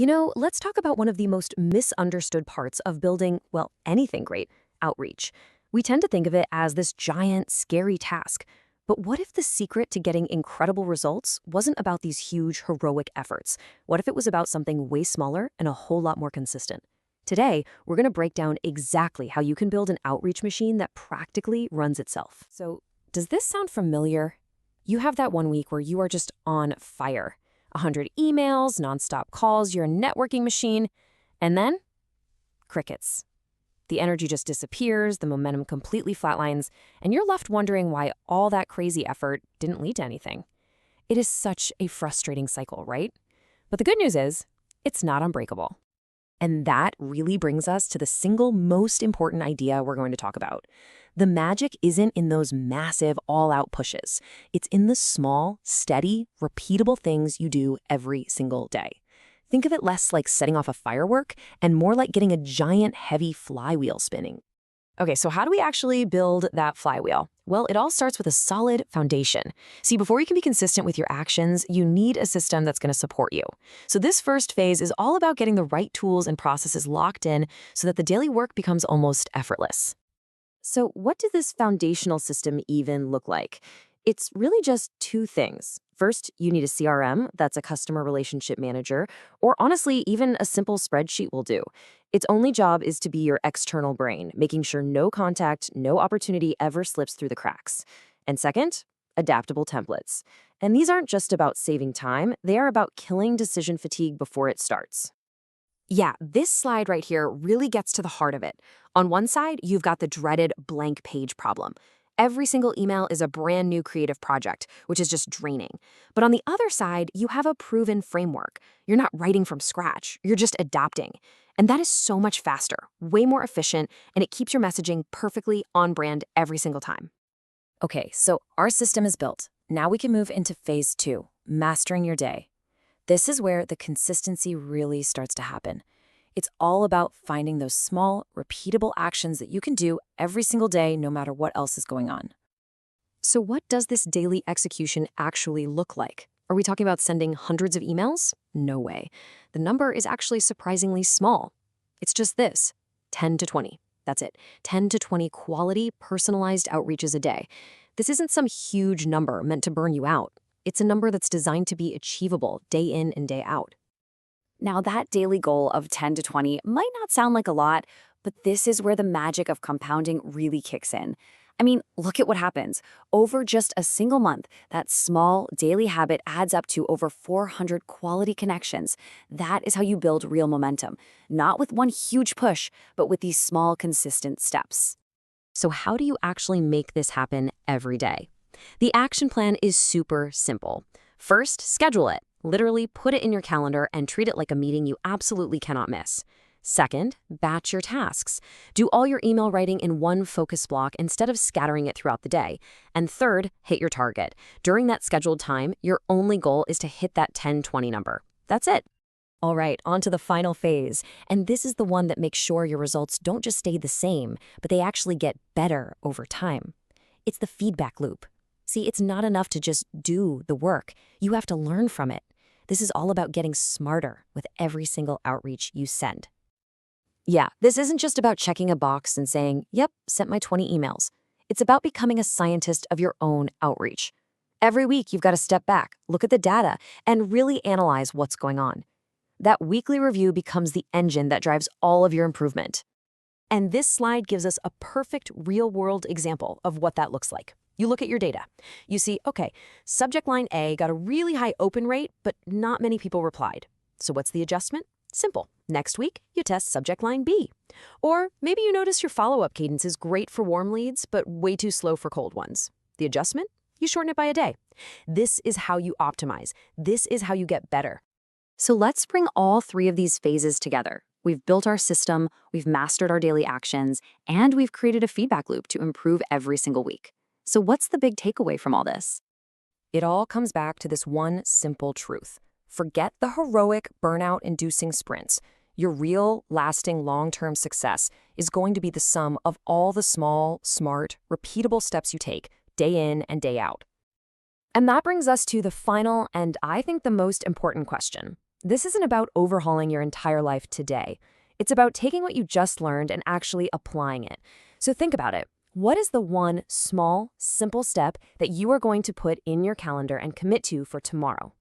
Let's talk about one of the most misunderstood parts of building, well, anything great, outreach. We tend to think of it as this giant, scary task. But what if the secret to getting incredible results wasn't about these huge, heroic efforts? What if it was about something way smaller and a whole lot more consistent? Today, we're going to break down exactly how you can build an outreach machine that practically runs itself. So, does this sound familiar? You have that one week where you are just on fire. 100 emails, nonstop calls, your networking machine, and then crickets. The energy just disappears, the momentum completely flatlines, and you're left wondering why all that crazy effort didn't lead to anything. It is such a frustrating cycle, right? But the good news is, it's not unbreakable. And that really brings us to the single most important idea we're going to talk about. The magic isn't in those massive, all-out pushes. It's in the small, steady, repeatable things you do every single day. Think of it less like setting off a firework and more like getting a giant, heavy flywheel spinning. Okay, so how do we actually build that flywheel? Well, it all starts with a solid foundation. See, before you can be consistent with your actions, you need a system that's going to support you. So this first phase is all about getting the right tools and processes locked in so that the daily work becomes almost effortless. So what does this foundational system even look like? It's really just two things. First, you need a CRM, that's a customer relationship manager, or honestly, even a simple spreadsheet will do. Its only job is to be your external brain, making sure no contact, no opportunity ever slips through the cracks. And second, adaptable templates. And these aren't just about saving time, they are about killing decision fatigue before it starts. Yeah, this slide right here really gets to the heart of it. On one side, you've got the dreaded blank page problem. Every single email is a brand new creative project, which is just draining. But on the other side, you have a proven framework. You're not writing from scratch, you're just adapting. And that is so much faster, way more efficient, and it keeps your messaging perfectly on brand every single time. Okay, so our system is built. Now we can move into phase 2, mastering your day. This is where the consistency really starts to happen. It's all about finding those small, repeatable actions that you can do every single day, no matter what else is going on. So what does this daily execution actually look like? Are we talking about sending hundreds of emails? No way. The number is actually surprisingly small. It's just this, 10 to 20. That's it, 10 to 20 quality, personalized outreaches a day. This isn't some huge number meant to burn you out. It's a number that's designed to be achievable day in and day out. Now, that daily goal of 10 to 20 might not sound like a lot, but this is where the magic of compounding really kicks in. I mean, look at what happens. Over just a single month, that small daily habit adds up to over 400 quality connections. That is how you build real momentum, not with one huge push, but with these small, consistent steps. So how do you actually make this happen every day? The action plan is super simple. First, schedule it. Literally put it in your calendar and treat it like a meeting you absolutely cannot miss. Second, batch your tasks. Do all your email writing in one focus block instead of scattering it throughout the day. And third, hit your target. During that scheduled time, your only goal is to hit that 10-20 number. That's it. All right, on to the final phase. And this is the one that makes sure your results don't just stay the same, but they actually get better over time. It's the feedback loop. See, it's not enough to just do the work. You have to learn from it. This is all about getting smarter with every single outreach you send. Yeah, this isn't just about checking a box and saying, yep, sent my 20 emails. It's about becoming a scientist of your own outreach. Every week, you've got to step back, look at the data, and really analyze what's going on. That weekly review becomes the engine that drives all of your improvement. And this slide gives us a perfect real-world example of what that looks like. You look at your data. You see, okay, subject line A got a really high open rate, but not many people replied. So what's the adjustment? Simple. Next week, you test subject line B. Or maybe you notice your follow-up cadence is great for warm leads, but way too slow for cold ones. The adjustment? You shorten it by a day. This is how you optimize. This is how you get better. So let's bring all three of these phases together. We've built our system, we've mastered our daily actions, and we've created a feedback loop to improve every single week. So what's the big takeaway from all this? It all comes back to this one simple truth. Forget the heroic, burnout-inducing sprints. Your real, lasting, long-term success is going to be the sum of all the small, smart, repeatable steps you take, day in and day out. And that brings us to the final and I think the most important question. This isn't about overhauling your entire life today. It's about taking what you just learned and actually applying it. So think about it. What is the one small, simple step that you are going to put in your calendar and commit to for tomorrow?